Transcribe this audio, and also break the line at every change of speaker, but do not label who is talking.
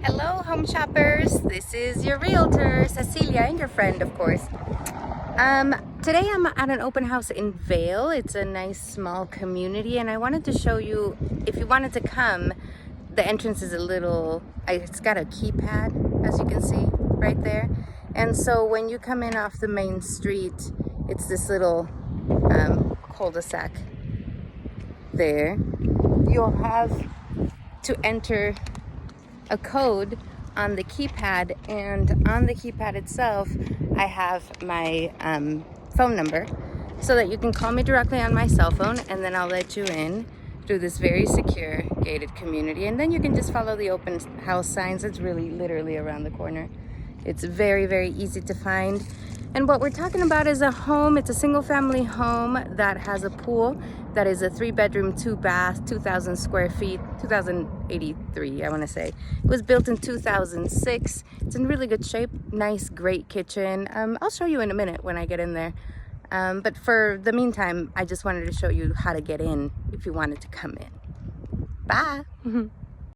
Hello, home shoppers. This is your realtor, Cecilia, and your friend, of course. Today I'm at an open house in Vail. It's a nice small community, and I wanted to show you, if you wanted to come, the entrance is it's got a keypad, as you can see right there. And so when you come in off the main street, it's this little cul-de-sac there. You'll have to enter a code on the keypad, and on the keypad itself I have my phone number so that you can call me directly on my cell phone, and then I'll let you in through this very secure gated community, and then you can just follow the open house signs. It's really literally around the corner. It's very, very easy to find. And what we're talking about is a home. It's a single family home that has a pool that is a 3-bedroom, 2-bath, 2,000 square feet, 2,083, I want to say. It was built in 2006. It's in really good shape. Nice, great kitchen. I'll show you in a minute when I get in there. But for the meantime, I just wanted to show you how to get in if you wanted to come in. Bye.